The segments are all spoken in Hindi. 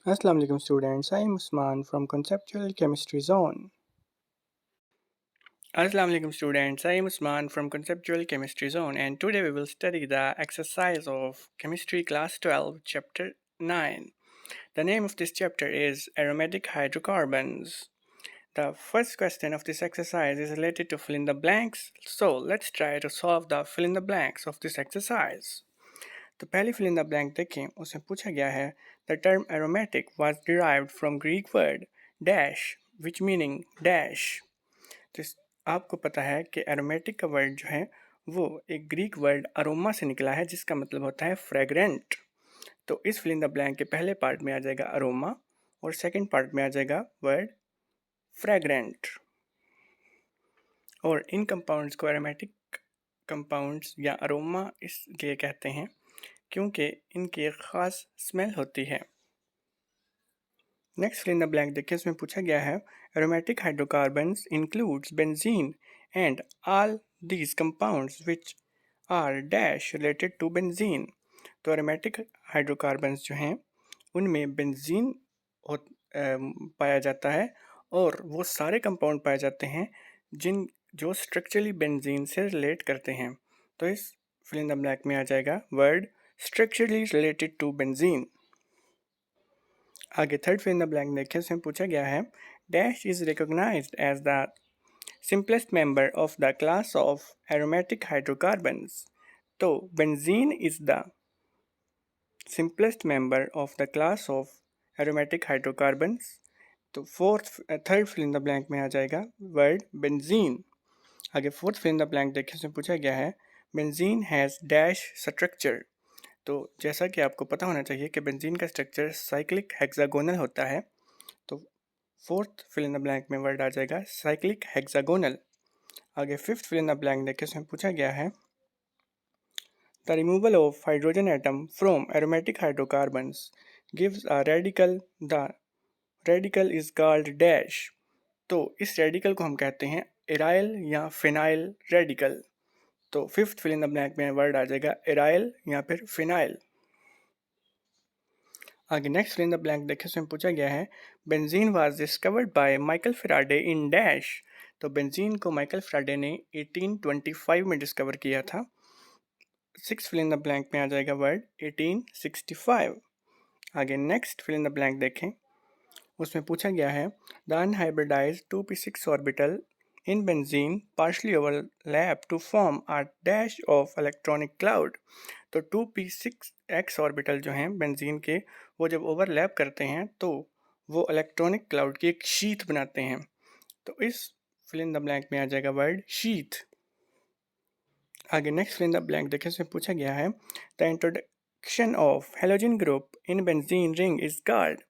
Assalamu alaikum students, I am Usman from Conceptual Chemistry Zone. Assalamu alaikum students, I am Usman from Conceptual Chemistry Zone and today we will study the exercise of Chemistry Class 12 Chapter 9. The name of this chapter is Aromatic Hydrocarbons. The first question of this exercise is related to fill in the blanks, so let's try to solve the fill in the blanks of this exercise. तो पहली fill in the blank देखें उसमें पूछा गया है the term aromatic was derived from Greek word dash which meaning dash तो आपको पता है कि aromatic का वर्ड जो है वो एक ग्रीक वर्ड अरोमा से निकला है जिसका मतलब होता है फ्रेग्रेंट। तो इस fill in the blank के पहले पार्ट में आ जाएगा अरोमा और सेकंड पार्ट में आ जाएगा वर्ड फ्रेग्रेंट। और इन कंपाउंड्स को एरोमेटिक कंपाउंड्स या अरोमा इसलिए कहते हैं क्योंकि इनकी एक ख़ास स्मेल होती है। Next fill in the blank देखिए इसमें पूछा गया है aromatic hydrocarbons includes benzene and all these compounds which are dash related to benzene. तो एरोमेटिक हाइड्रोकार्बन्स जो हैं उनमें बेंजीन पाया जाता है और वो सारे कंपाउंड पाए जाते हैं जो स्ट्रक्चरली बेंजीन से रिलेट करते हैं। तो इस फिल इन द ब्लैंक में आ जाएगा word structurally related to benzene। आगे third fill in the blank देखिए इसमें पूछा गया है dash is recognised as the simplest member of the class of aromatic hydrocarbons। तो benzene is the simplest member of the class of aromatic hydrocarbons। तो third fill in the blank में आ जाएगा वर्ड बेंजीन। आगे fourth fill in the blank देखिए इसमें पूछा गया है बेंजीन हैज़ डैश स्ट्रक्चर। तो जैसा कि आपको पता होना चाहिए कि बेंजीन का स्ट्रक्चर साइक्लिक हेक्सागोनल होता है। तो fourth fill in the blank में वर्ड आ जाएगा साइक्लिक हेक्सागोनल। आगे fifth fill in the blank देखिए इसमें पूछा गया है the removal of hydrogen atom from aromatic hydrocarbons gives a radical. The radical is called dash. तो इस रेडिकल को हम कहते हैं एराइल या फिनाइल रेडिकल। तो fifth fill in the blank में वर्ड आ जाएगा एराइल या फिर फिनाइल। आगे next fill in the blank देखिए इसमें पूछा गया है benzene was discovered by Michael Faraday in dash. तो बेंजीन को माइकल फैराडे ने 1825 में डिस्कवर किया था। Six fill in the blank में आ जाएगा वर्ड 1865। आगे next fill in the blank देखें उसमें पूछा गया है the unhybridised 2p6 orbital in benzene partially overlap to form a dash of electronic cloud। तो 2p6x ऑर्बिटल जो हैं बेंजीन के वो जब ओवरलैप करते हैं तो वो इलेक्ट्रॉनिक क्लाउड की एक शीथ बनाते हैं। तो इस फिल इन द ब्लैंक में आ जाएगा वर्ड शीथ। आगे next fill in the blank देखिए इसमें पूछा गया है the introduction of halogen group in benzene ring is called.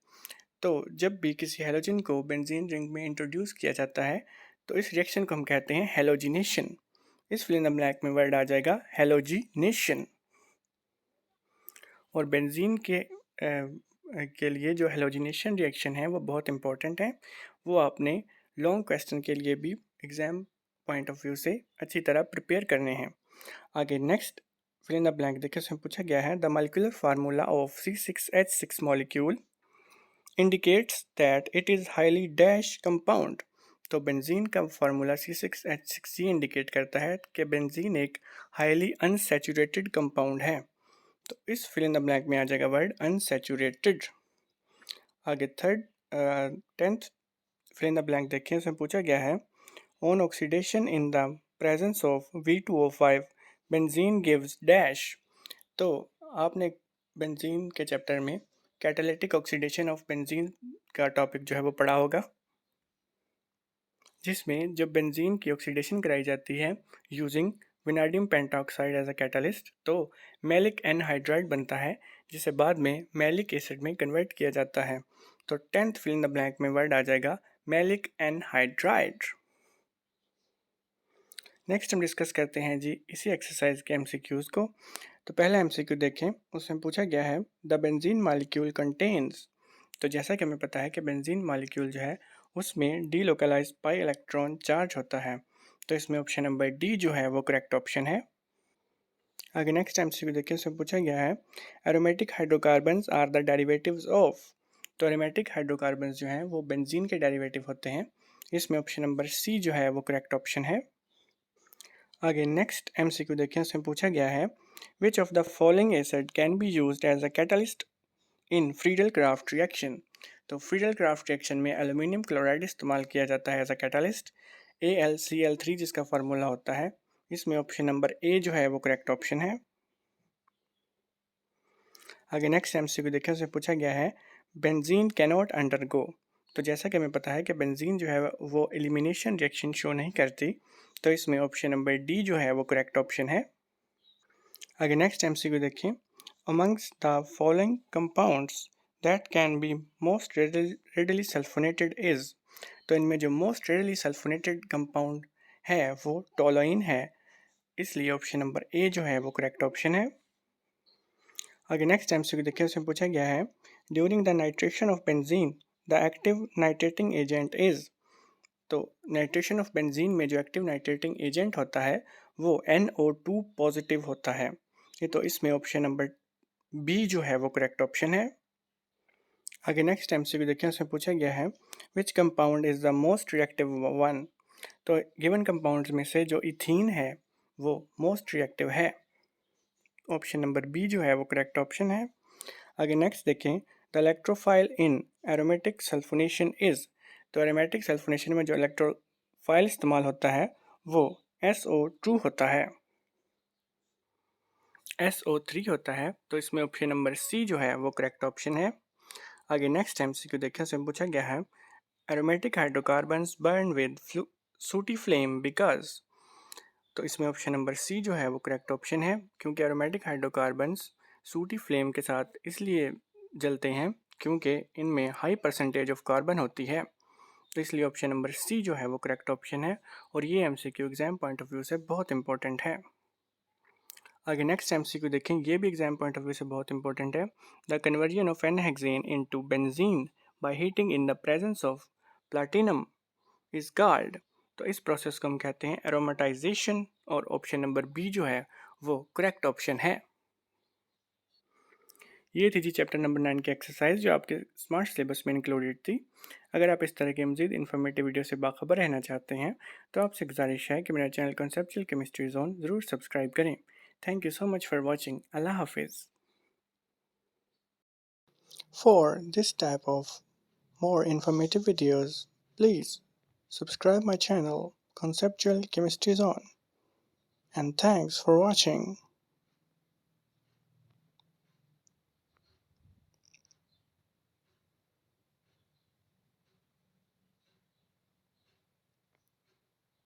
तो जब भी किसी हेलोजन को बेंजीन रिंग में इंट्रोड्यूस किया जाता है तो इस रिएक्शन को हम कहते हैं हेलोजिनेशन। इस फिल इन द ब्लैंक में वर्ड आ जाएगा हेलोजिनेशन। और बेंजीन के लिए जो हेलोजिनेशन रिएक्शन है वो बहुत इंपॉर्टेंट है। वो आपने लॉन्ग क्वेश्चन के लिए भी एग्ज़ाम पॉइंट ऑफ व्यू से अच्छी तरह प्रिपेयर करने हैं। आगे next fill in the blank देखिए उसमें पूछा गया है the molecular formula of C6H6 molecule indicates that it is highly dash compound. तो बेंजीन का फार्मूला C6H6 ये इंडिकेट करता है कि बेंजीन एक हाईली अनसैचुरेटेड कंपाउंड है। तो इस फिल इन द ब्लैंक में आ जाएगा वर्ड अनसैचुरेटेड। आगे tenth fill in the blank देखें उसमें पूछा गया है on oxidation in the presence of V2O5 benzene gives dash. तो आपने बेंजीन के चैप्टर में कैटालिटिक ऑक्सीडेशन ऑफ बेंजीन का टॉपिक जो है वो पढ़ा होगा जिसमें जब बेंजीन की ऑक्सीडेशन कराई जाती है using vanadium pentoxide as a catalyst तो मैलिक एनहाइड्राइड बनता है जिसे बाद में मैलिक एसिड में कन्वर्ट किया जाता है। तो tenth fill in the blank में वर्ड आ जाएगा मैलिक एनहाइड्राइड। नेक्स्ट हम डिस्कस करते हैं जी इसी एक्सरसाइज के एमसीक्यूज़ को। तो पहला एमसीक्यू देखें उसमें पूछा गया है द बेंजीन मॉलिक्यूल कंटेन्स। तो जैसा कि हमें पता है कि बेंजीन मॉलिक्यूल जो है उसमें D localise pi electron charge होता है। तो इसमें ऑप्शन नंबर डी जो है वो करेक्ट ऑप्शन है। आगे नेक्स्ट एमसीक्यू देखिए उसमें पूछा गया है aromatic hydrocarbons are the derivatives of. तो एरोमेटिक हाइड्रोकार्बन जो हैं वो बेंजीन के डेरिवेटिव होते हैं। इसमें ऑप्शन नंबर सी जो है वो करेक्ट ऑप्शन है। आगे नेक्स्ट एमसीक्यू देखें, उसमें पूछा गया है which of the following acid can be used as a catalyst in Friedel Crafts reaction. तो फ्रीडल क्राफ्ट रिएक्शन में एल्यूमिनियम क्लोराइड इस्तेमाल किया जाता है एज अ कैटलिस्ट, AlCl3 जिसका फार्मूला होता है। इसमें ऑप्शन नंबर ए जो है वो करेक्ट ऑप्शन है। आगे नेक्स्ट एमसीक्यू देखें, उसमें पूछा गया है बेंजीन कैनॉट अंडरगो। तो जैसा कि हमें पता है कि बेंजीन जो है वो एलिमिनेशन रिएक्शन शो नहीं करती, तो इसमें ऑप्शन नंबर डी जो है वो करेक्ट ऑप्शन है। आगे नेक्स्ट एमसीक्यू देखिए, amongst the following compounds that can be most readily sulphonated is. तो इनमें जो मोस्ट रेडली सल्फोनेटेड कंपाउंड है वो टोलोइन है, इसलिए ऑप्शन नंबर ए जो है वो करेक्ट ऑप्शन है। आगे नेक्स्ट एमसीक्यू देखिए, उसमें पूछा गया है during the nitration of benzene the active nitrating agent is. तो नाइट्रेशन ऑफ बेंजीन में जो एक्टिव नाइट्रेटिंग एजेंट होता है वो NO2 पॉजिटिव होता है। ये तो इसमें ऑप्शन नंबर बी जो है वो करेक्ट ऑप्शन है। आगे नेक्स्ट एमसीक्यू देखिए, उसमें पूछा गया है which compound is the most reactive one. तो गिवन कंपाउंड्स में से जो इथीन है वो मोस्ट रिएक्टिव है, ऑप्शन नंबर बी जो है वो करेक्ट ऑप्शन है। आगे नेक्स्ट देखें, the electrophile in aromatic sulphonation is. तो एरोमेटिक सल्फोनेशन में जो इलेक्ट्रोफाइल इस्तेमाल होता है वो SO2 होता है, SO3 होता है। तो इसमें ऑप्शन नंबर सी जो है वो करेक्ट ऑप्शन है। आगे नेक्स्ट एमसीक्यू देखें, उसमें पूछा गया है एरोमेटिक हाइड्रोकार्बन्स बर्न विद सूटी फ्लेम बिकॉज। तो इसमें ऑप्शन नंबर सी जो है वो करेक्ट ऑप्शन है, क्योंकि एरोमेटिक हाइड्रोकार्बन्स सूटी फ्लेम के साथ इसलिए जलते हैं क्योंकि इनमें हाई परसेंटेज ऑफ कार्बन होती है, तो इसलिए ऑप्शन नंबर सी जो है वो करेक्ट ऑप्शन है। और ये MCQ exam point of view से बहुत इंपॉर्टेंट है। आगे नेक्स्ट एमसीक्यू देखें, ये भी एग्जाम पॉइंट ऑफ व्यू से बहुत इंपॉर्टेंट है। The conversion of n hexane into benzene by heating in the presence of platinum is called. तो इस प्रोसेस को हम कहते हैं एरोमेटाइजेशन, और ऑप्शन नंबर बी जो है वो करेक्ट ऑप्शन है। ये थी जी चैप्टर नंबर 9 की एक्सरसाइज जो आपके स्मार्ट सिलेबस में इंक्लूडेड थी। अगर आप इस तरह के मज़ीद इन्फॉर्मेटिव वीडियो से बाखबर रहना चाहते हैं तो आपसे गुजारिश है कि मेरा चैनल कॉन्सेप्चुअल केमिस्ट्री जोन ज़रूर सब्सक्राइब करें। Thank you so much for watching. अल्लाह हाफिज़। For this type of more informative videos, please subscribe my channel Conceptual Chemistry Zone, and thanks for watching.